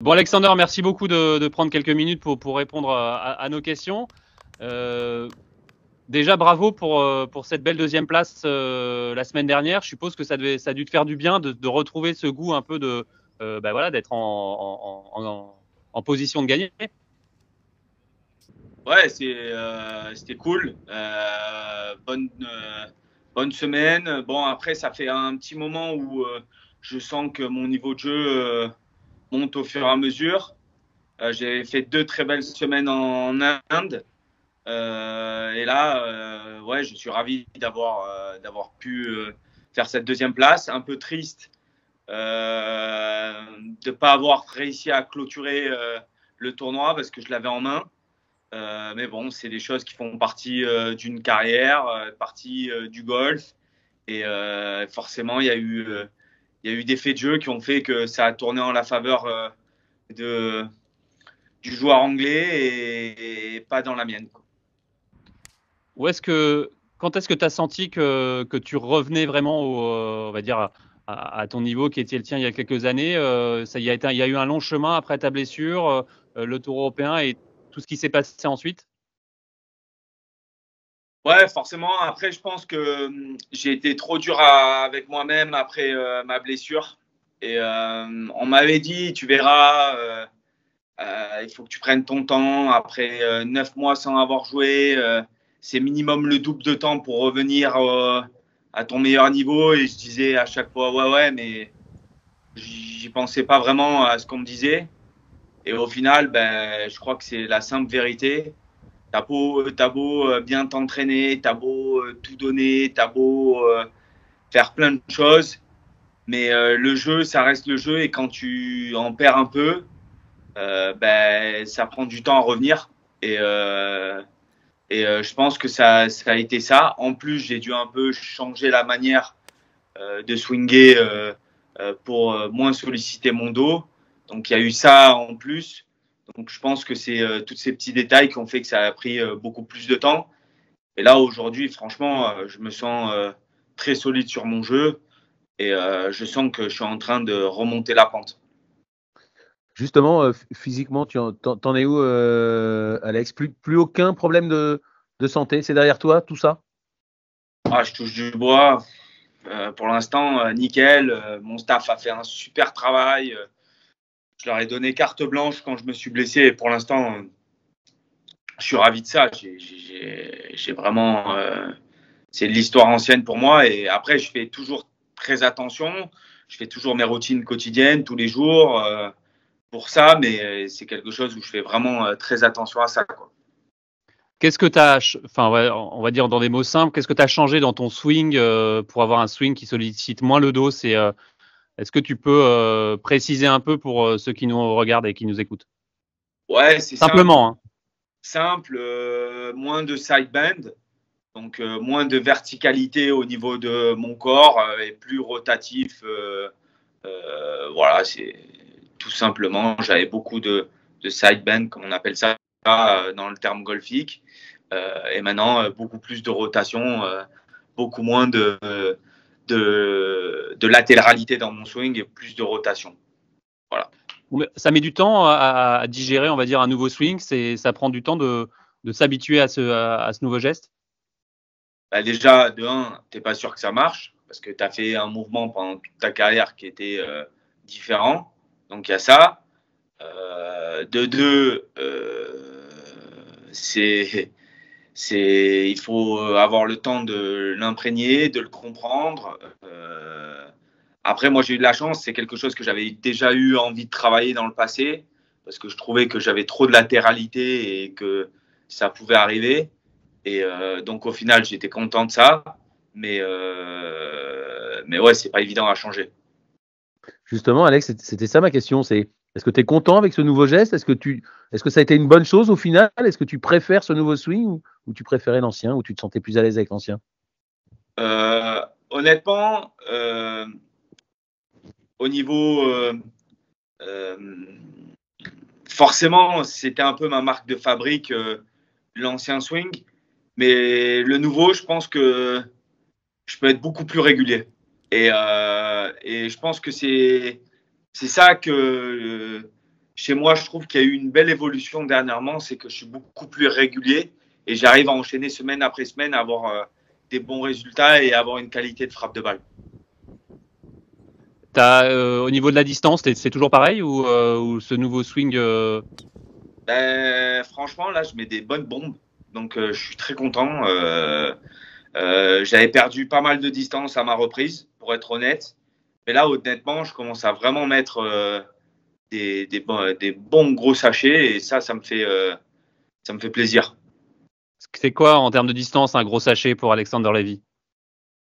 Bon, Alexander, merci beaucoup de prendre quelques minutes pour répondre à nos questions. Euh, Déjà, bravo pour cette belle deuxième place la semaine dernière. Je suppose que ça a dû te faire du bien de retrouver ce goût un peu bah voilà, d'être en position de gagner. Ouais, c'était cool. Bonne semaine. Bon, après, ça fait un petit moment où je sens que mon niveau de jeu monte au fur et à mesure. J'ai fait 2 très belles semaines en Inde. Et là, ouais, je suis ravi d'avoir pu faire cette deuxième place. Un peu triste de ne pas avoir réussi à clôturer le tournoi parce que je l'avais en main. Mais bon, c'est des choses qui font partie d'une carrière, partie du golf. Et forcément, il y a eu des faits de jeu qui ont fait que ça a tourné en la faveur de, du joueur anglais et pas dans la mienne, quoi. Quand est-ce que tu as senti que tu revenais vraiment on va dire, à ton niveau qui était le tien il y a quelques années? Il y a eu un long chemin après ta blessure, le Tour européen et tout ce qui s'est passé ensuite? Ouais, forcément. Après, je pense que j'ai été trop dur avec moi-même après ma blessure. Et on m'avait dit, tu verras, il faut que tu prennes ton temps. Après 9 mois sans avoir joué, c'est minimum le double de temps pour revenir à ton meilleur niveau. Et je disais à chaque fois, ouais, ouais, mais j'y pensais pas vraiment à ce qu'on me disait. Et au final, ben, je crois que c'est la simple vérité. T'as beau bien t'entraîner, t'as beau tout donner, t'as beau faire plein de choses, mais le jeu, ça reste le jeu. Et quand tu en perds un peu, ben, ça prend du temps à revenir. Et, euh, et je pense que ça a été ça. En plus, j'ai dû un peu changer la manière de swinger pour moins solliciter mon dos. Donc il y a eu ça en plus. Donc je pense que c'est tous ces petits détails qui ont fait que ça a pris beaucoup plus de temps. Et là aujourd'hui, franchement, je me sens très solide sur mon jeu et je sens que je suis en train de remonter la pente. Justement, physiquement, t'en es où, Alex? Plus aucun problème de santé, c'est derrière toi, tout ça? Ah, je touche du bois. Pour l'instant, nickel. Mon staff a fait un super travail. Je leur ai donné carte blanche quand je me suis blessé. Et pour l'instant, je suis ravi de ça. J'ai vraiment. C'est de l'histoire ancienne pour moi. Et après, je fais toujours très attention. Je fais toujours mes routines quotidiennes, tous les jours, pour ça. Mais c'est quelque chose où je fais vraiment très attention à ça, quoi. Qu'est-ce que tu as, enfin, ouais, on va dire dans des mots simples, qu'est-ce que tu as changé dans ton swing pour avoir un swing qui sollicite moins le dos? Est-ce que tu peux préciser un peu pour ceux qui nous regardent et qui nous écoutent? Ouais, c'est simple. Simplement, hein. Simple, moins de side bend. Donc, moins de verticalité au niveau de mon corps et plus rotatif. Voilà, c'est tout simplement. J'avais beaucoup de side bend, comme on appelle ça dans le terme golfique. Et maintenant, beaucoup plus de rotation, beaucoup moins de latéralité dans mon swing et plus de rotation. Voilà. Ça met du temps à digérer, on va dire, un nouveau swing. Ça prend du temps de s'habituer à ce nouveau geste. Bah déjà, de un, tu n'es pas sûr que ça marche parce que tu as fait un mouvement pendant toute ta carrière qui était différent. Donc, il y a ça. De deux, il faut avoir le temps de l'imprégner, de le comprendre. Après, moi, j'ai eu de la chance. C'est quelque chose que j'avais déjà eu envie de travailler dans le passé parce que je trouvais que j'avais trop de latéralité et que ça pouvait arriver. Et donc, au final, j'étais content de ça. Mais ouais, c'est pas évident à changer. Justement, Alex, c'était ça ma question. Est-ce que tu es content avec ce nouveau geste? Est-ce que ça a été une bonne chose au final? Est-ce que tu préfères ce nouveau swing ou tu préférais l'ancien, ou tu te sentais plus à l'aise avec l'ancien? Honnêtement, au niveau euh, forcément, c'était un peu ma marque de fabrique, l'ancien swing. Mais le nouveau, je pense que je peux être beaucoup plus régulier. Et je pense que c'est ça que chez moi, je trouve qu'il y a eu une belle évolution dernièrement. C'est que je suis beaucoup plus régulier et j'arrive à enchaîner semaine après semaine, à avoir des bons résultats et avoir une qualité de frappe de balle. Au niveau de la distance, c'est toujours pareil ou ce nouveau swing Franchement, là, je mets des bonnes bombes. Donc, je suis très content. J'avais perdu pas mal de distance à ma reprise, pour être honnête. Mais là, honnêtement, je commence à vraiment mettre des bons gros sachets. Et ça me fait plaisir. C'est quoi en termes de distance un gros sachet pour Alexander Levy?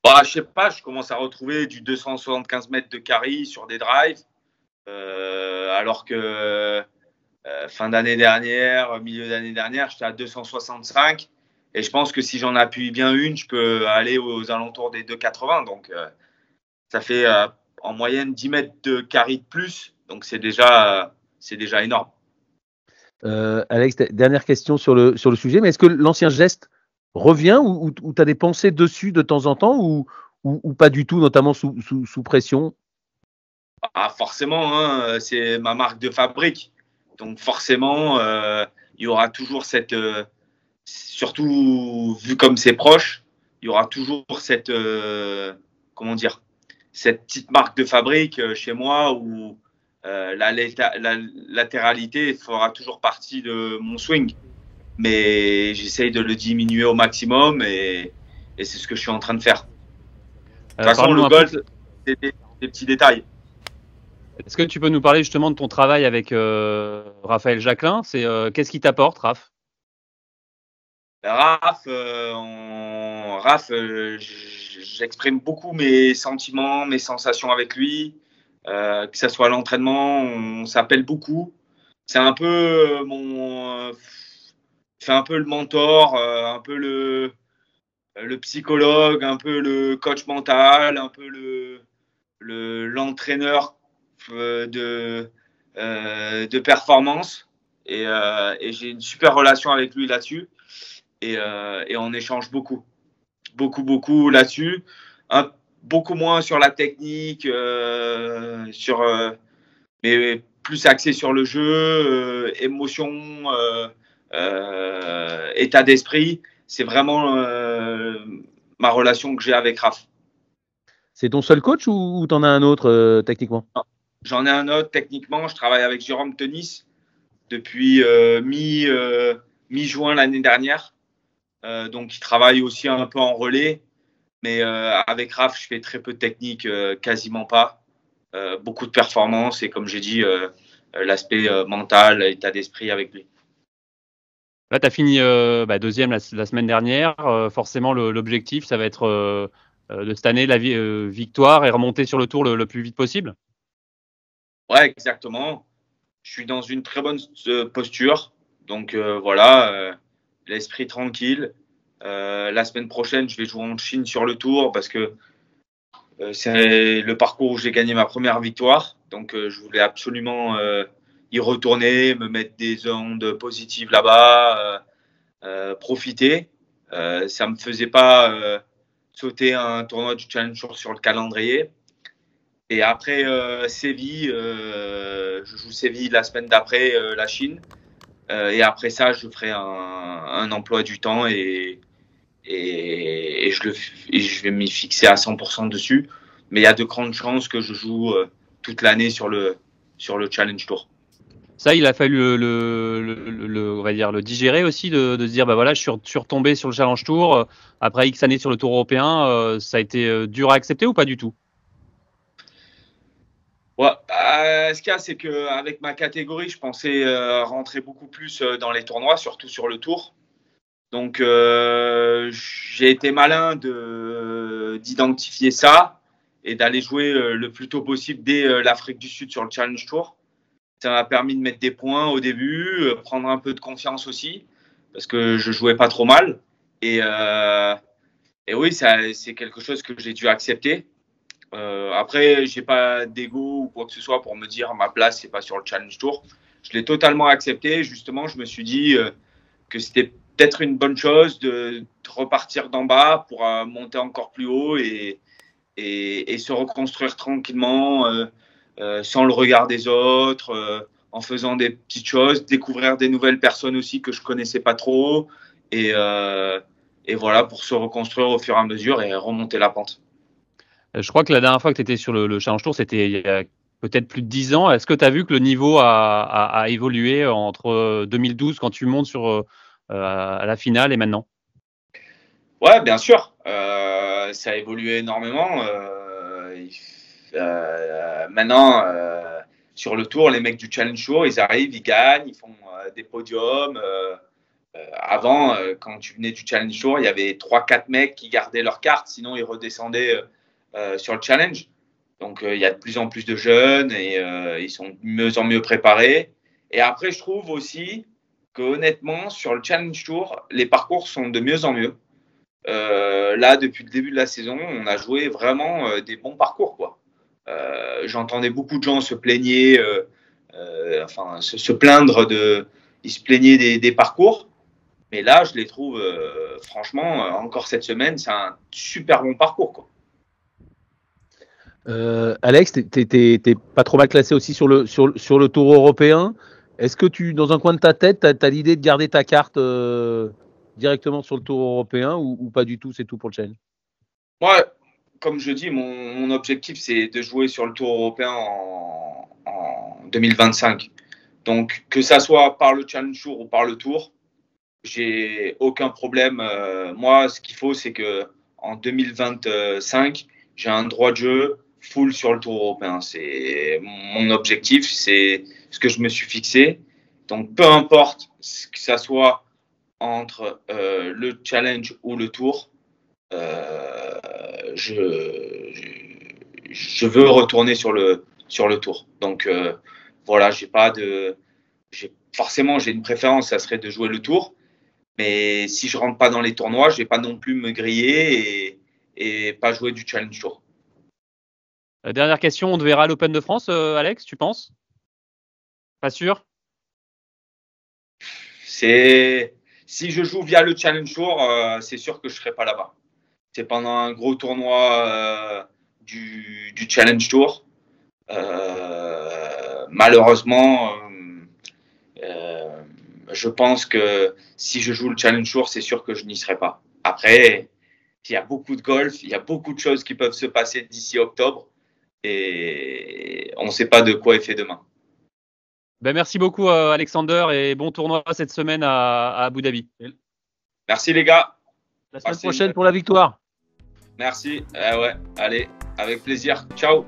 Bah, je sais pas, je commence à retrouver du 275 mètres de carry sur des drives. Alors que fin d'année dernière, milieu d'année dernière, j'étais à 265. Et je pense que si j'en appuie bien une, je peux aller aux alentours des 280. Donc, ça fait en moyenne 10 mètres de carry de plus. Donc, c'est déjà énorme. Alex, dernière question sur le sujet, mais est-ce que l'ancien geste revient ou tu as des pensées dessus de temps en temps ou pas du tout, notamment sous pression? Forcément, hein, c'est ma marque de fabrique. Donc forcément, il y aura toujours cette, surtout vu comme c'est proche, il y aura toujours cette, comment dire, cette petite marque de fabrique chez moi où la latéralité fera toujours partie de mon swing. Mais j'essaye de le diminuer au maximum et c'est ce que je suis en train de faire. De toute façon, le golf, c'est des petits détails. Est-ce que tu peux nous parler justement de ton travail avec Raphaël Jacquelin? Qu'est-ce qui t'apporte, Raph? Raph, j'exprime beaucoup mes sentiments, mes sensations avec lui. Que ce soit à l'entraînement, on s'appelle beaucoup. C'est un peu c'est un peu le mentor, un peu le psychologue, un peu le coach mental, un peu l'entraîneur de performance. Et j'ai une super relation avec lui là-dessus. Et on échange beaucoup là-dessus. Beaucoup moins sur la technique, mais plus axé sur le jeu, émotion, état d'esprit. C'est vraiment ma relation que j'ai avec Raph. C'est ton seul coach ou t'en as un autre techniquement? J'en ai un autre techniquement. Je travaille avec Jérôme Tenis depuis mi-juin l'année dernière. Donc, il travaille aussi un peu en relais. Mais avec Raph, je fais très peu de technique, quasiment pas. Beaucoup de performance et comme j'ai dit, l'aspect mental, état d'esprit avec lui. Là, tu as fini deuxième la semaine dernière. Forcément, l'objectif, ça va être de cette année la victoire et remonter sur le tour le plus vite possible. Ouais, exactement. Je suis dans une très bonne posture. Donc voilà, l'esprit tranquille. La semaine prochaine, je vais jouer en Chine sur le tour parce que c'est le parcours où j'ai gagné ma première victoire. Donc je voulais absolument y retourner, me mettre des ondes positives là-bas, profiter. Ça me faisait pas sauter un tournoi du Challenge Tour sur le calendrier. Et après Séville, je joue Séville la semaine d'après, la Chine. Et après ça, je ferai un emploi du temps et je vais m'y fixer à 100% dessus. Mais il y a de grandes chances que je joue toute l'année sur le Challenge Tour. Ça, il a fallu on va dire, le digérer aussi, de se dire, bah voilà, je suis retombé sur le Challenge Tour. Après X années sur le Tour européen, ça a été dur à accepter ou pas du tout? Ouais, ce qu'il y a, c'est qu'avec ma catégorie, je pensais rentrer beaucoup plus dans les tournois, surtout sur le Tour. Donc, j'ai été malin d'identifier ça et d'aller jouer le plus tôt possible dès l'Afrique du Sud sur le Challenge Tour. Ça m'a permis de mettre des points au début, prendre un peu de confiance aussi, parce que je jouais pas trop mal. Et oui, c'est quelque chose que j'ai dû accepter. Après, j'ai pas d'ego ou quoi que ce soit pour me dire ma place, c'est pas sur le Challenge Tour. Je l'ai totalement accepté. Justement, je me suis dit que c'était peut-être une bonne chose de repartir d'en bas pour monter encore plus haut et se reconstruire tranquillement, sans le regard des autres, en faisant des petites choses, découvrir des nouvelles personnes aussi que je connaissais pas trop. Et voilà, pour se reconstruire au fur et à mesure et remonter la pente. Je crois que la dernière fois que tu étais sur le Challenge Tour, c'était il y a peut-être plus de 10 ans. Est-ce que tu as vu que le niveau a évolué entre 2012, quand tu montes à la finale, et maintenant? Ouais, bien sûr. Ça a évolué énormément. Maintenant, sur le tour, les mecs du Challenge Tour, ils arrivent, ils gagnent, ils font des podiums. Avant, quand tu venais du Challenge Tour, il y avait 3-4 mecs qui gardaient leur carte, sinon ils redescendaient sur le Challenge. Donc, il y a de plus en plus de jeunes et ils sont de mieux en mieux préparés. Et après, je trouve aussi que honnêtement, sur le Challenge Tour, les parcours sont de mieux en mieux. Là, depuis le début de la saison, on a joué vraiment des bons parcours, quoi. J'entendais beaucoup de gens se plaigner, se plaindre ils se plaignaient des parcours. Mais là, je les trouve, franchement, encore cette semaine, c'est un super bon parcours, quoi. Alex, t'es pas trop mal classé aussi sur le tour européen. Est-ce que dans un coin de ta tête, tu as l'idée de garder ta carte directement sur le tour européen ou pas du tout, c'est tout pour le challenge? Moi, comme je dis, mon objectif, c'est de jouer sur le tour européen en 2025. Donc, que ça soit par le Challenge Tour ou par le Tour, j'ai aucun problème. Moi, ce qu'il faut, c'est que en 2025, j'ai un droit de jeu full sur le Tour européen. C'est mon objectif, c'est ce que je me suis fixé. Donc, peu importe que ça soit entre le Challenge ou le Tour, je veux retourner sur le Tour. Donc, voilà, forcément, j'ai une préférence, ça serait de jouer le Tour. Mais si je rentre pas dans les tournois, je vais pas non plus me griller et pas jouer du Challenge Tour. Dernière question, on te verra à l'Open de France, Alex, tu penses? Pas sûr? Si je joue via le Challenge Tour, c'est sûr que je serai pas là-bas. C'est pendant un gros tournoi du Challenge Tour. Malheureusement, je pense que si je joue le Challenge Tour, c'est sûr que je n'y serai pas. Après, il y a beaucoup de golf, il y a beaucoup de choses qui peuvent se passer d'ici octobre et on ne sait pas de quoi est fait demain. Ben, merci beaucoup, Alexander, et bon tournoi cette semaine à Abu Dhabi. Merci les gars. La semaine prochaine pour la victoire. Merci. Ouais, allez, avec plaisir. Ciao.